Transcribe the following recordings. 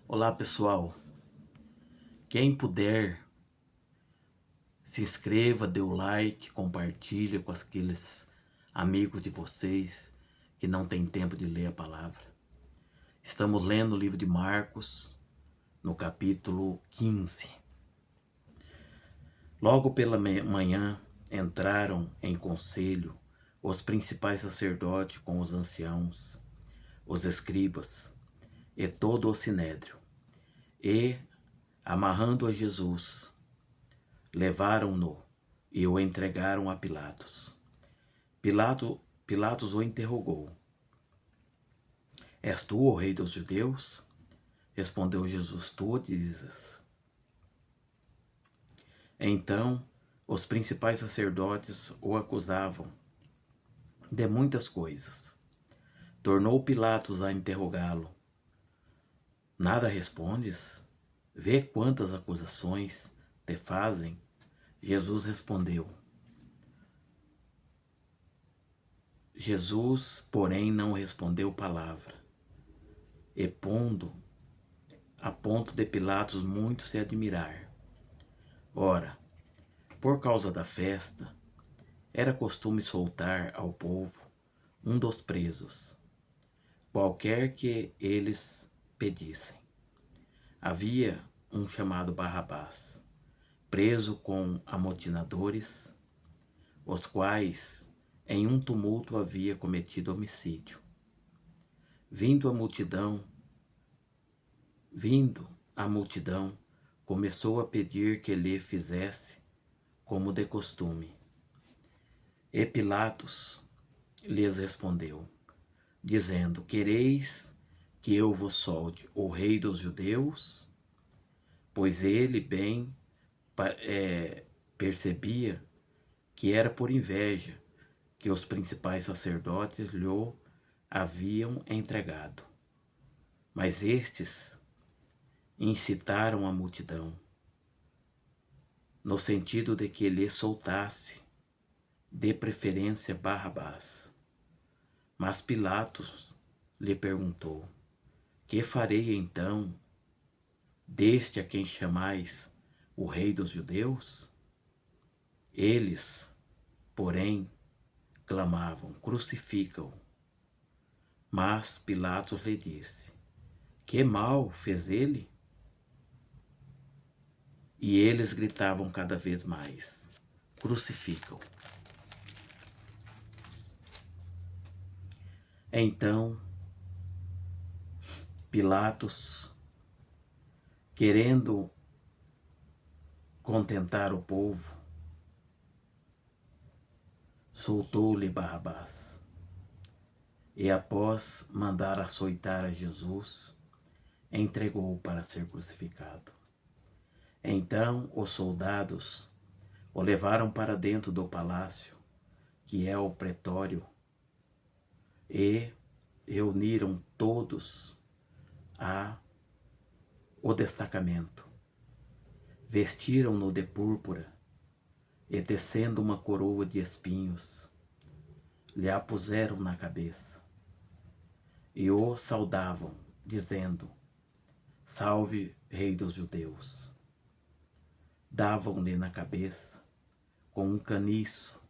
Olá pessoal, quem puder se inscreva, dê o like, compartilha com aqueles amigos de vocês que não têm tempo de ler a palavra. Estamos lendo o livro de Marcos, no capítulo 15. Logo pela manhã entraram em conselho os principais sacerdotes com os anciãos, os escribas e todo o sinédrio, e, amarrando a Jesus, levaram-no e o entregaram a Pilatos. Pilatos o interrogou: És tu o rei dos judeus? Respondeu Jesus: Tu o dizes. Então os principais sacerdotes o acusavam de muitas coisas. Tornou Pilatos a interrogá-lo: Nada respondes? Vê quantas acusações te fazem. Jesus respondeu. Jesus, porém, não respondeu palavra. E a ponto de Pilatos muito se admirar. Ora, por causa da festa, era costume soltar ao povo um dos presos, qualquer que eles pedissem. Havia um chamado Barrabás, preso com amotinadores, os quais em um tumulto havia cometido homicídio. Vindo a multidão, começou a pedir que lhe fizesse como de costume. E Pilatos lhes respondeu, dizendo: Quereis que eu vos solte o rei dos judeus? Pois ele bem percebia que era por inveja que os principais sacerdotes lhe haviam entregado. Mas estes incitaram a multidão, no sentido de que lhe soltasse, de preferência, Barrabás. Mas Pilatos lhe perguntou: Que farei então deste a quem chamais o rei dos judeus? Eles, porém, clamavam: Crucifica-o. Mas Pilatos lhe disse: Que mal fez ele? E eles gritavam cada vez mais: Crucifica-o. Então Pilatos, querendo contentar o povo, soltou-lhe Barrabás. E após mandar açoitar a Jesus, entregou-o para ser crucificado. Então os soldados o levaram para dentro do palácio, que é o pretório, e reuniram todos o destacamento. Vestiram-no de púrpura e, tecendo uma coroa de espinhos, lhe a puseram na cabeça. E o saudavam, dizendo: Salve, Rei dos Judeus. Davam-lhe na cabeça com um caniço,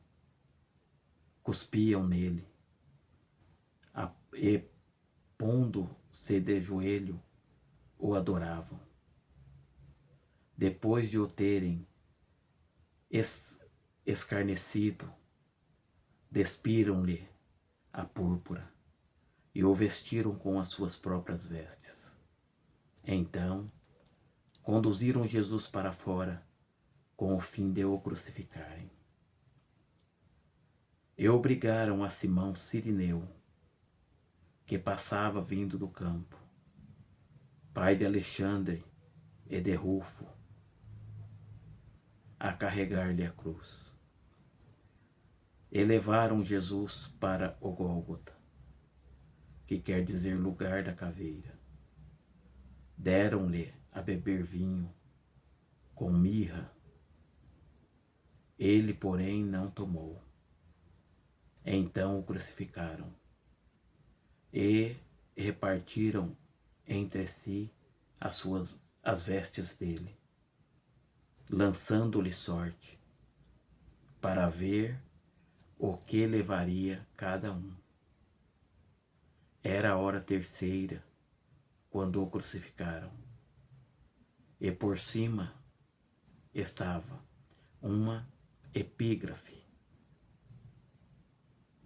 cuspiam nele, e, pondo-se de joelho, o adoravam. Depois de o terem escarnecido, despiram-lhe a púrpura e o vestiram com as suas próprias vestes. Então, conduziram Jesus para fora com o fim de o crucificarem. E obrigaram a Simão Cirineu, que passava vindo do campo, pai de Alexandre e de Rufo, a carregar-lhe a cruz. E levaram Jesus para o Gólgota, que quer dizer lugar da caveira. Deram-lhe a beber vinho com mirra. Ele, porém, não tomou. Então o crucificaram e repartiram entre si as vestes dele, lançando-lhe sorte, para ver o que levaria cada um. Era a hora terceira, quando o crucificaram, e por cima estava uma epígrafe,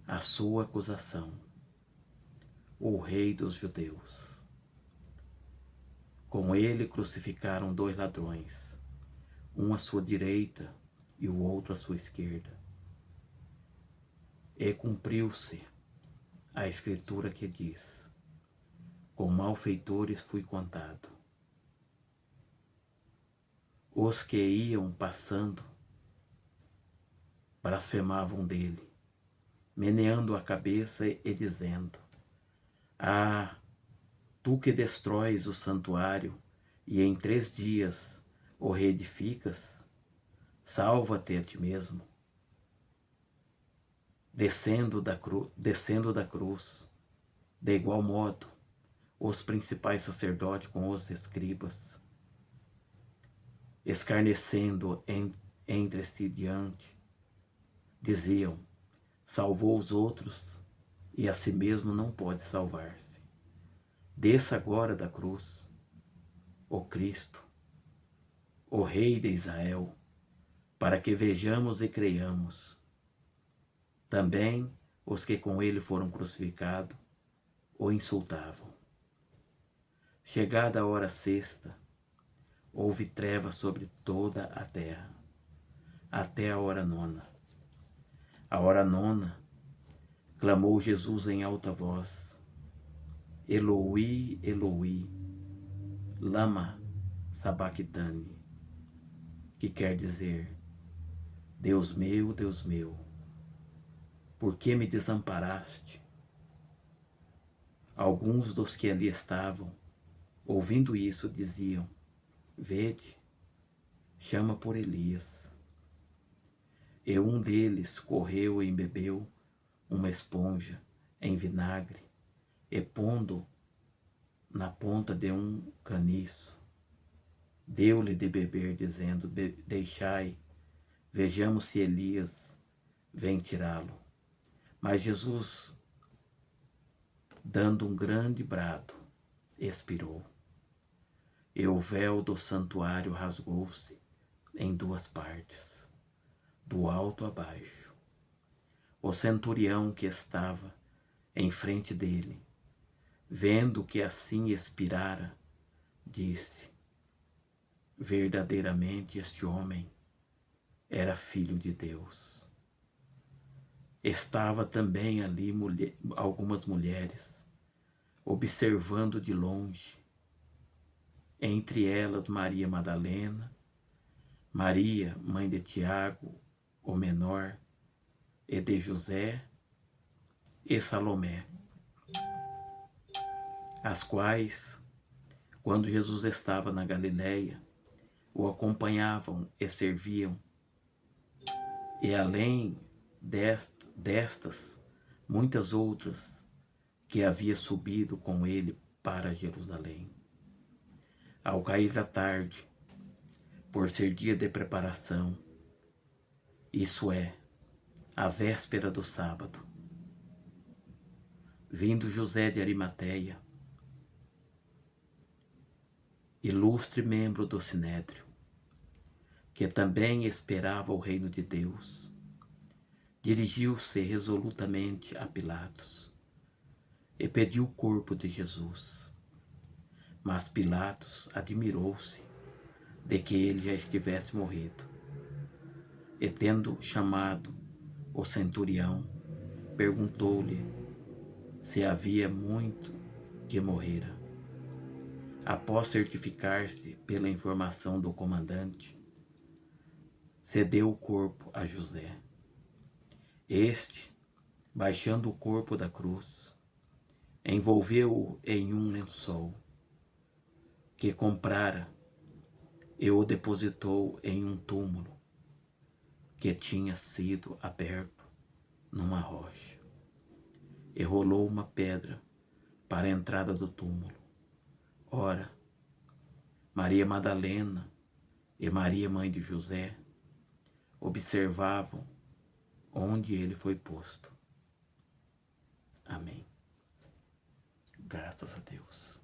a sua acusação: o Rei dos Judeus. Com ele crucificaram 2 ladrões, um à sua direita e o outro à sua esquerda. E cumpriu-se a escritura que diz: com malfeitores fui contado. Os que iam passando blasfemavam dele, meneando a cabeça e dizendo: ah, tu que destróis o santuário e em 3 dias o reedificas, salva-te a ti mesmo. Descendo da cruz, de igual modo, os principais sacerdotes com os escribas, escarnecendo entre si diante, diziam: salvou os outros e a si mesmo não pode salvar-se. Desça agora da cruz, o Cristo, o Rei de Israel, para que vejamos e creiamos. Também os que com ele foram crucificados o insultavam. Chegada a hora sexta, houve treva sobre toda a terra, até a hora nona. A hora nona, clamou Jesus em alta voz: Eloi, Eloi, lama sabachthani, que quer dizer: Deus meu, por que me desamparaste? Alguns dos que ali estavam, ouvindo isso, diziam: vede, chama por Elias. E um deles correu e embebeu uma esponja em vinagre e pondo na ponta de um caniço, deu-lhe de beber, dizendo: deixai, vejamos se Elias vem tirá-lo. Mas Jesus, dando um grande brado, expirou. E o véu do santuário rasgou-se em 2 partes, do alto a baixo. O centurião que estava em frente dele, vendo que assim expirara, disse: verdadeiramente este homem era filho de Deus. Estava também ali algumas mulheres, observando de longe, entre elas Maria Madalena, Maria, mãe de Tiago, o menor, e de José e Salomé, as quais, quando Jesus estava na Galileia, o acompanhavam e serviam. E além destas, muitas outras que havia subido com ele para Jerusalém. Ao cair da tarde, por ser dia de preparação, isso é, a véspera do sábado, vindo José de Arimateia, ilustre membro do Sinédrio, que também esperava o reino de Deus, dirigiu-se resolutamente a Pilatos e pediu o corpo de Jesus. Mas Pilatos admirou-se de que ele já estivesse morrido. E tendo chamado o centurião, perguntou-lhe se havia muito que morrera. Após certificar-se pela informação do comandante, cedeu o corpo a José. Este, baixando o corpo da cruz, envolveu-o em um lençol que comprara e o depositou em um túmulo que tinha sido aberto numa rocha, e rolou uma pedra para a entrada do túmulo. Ora, Maria Madalena e Maria, mãe de José, observavam onde ele foi posto. Amém. Graças a Deus.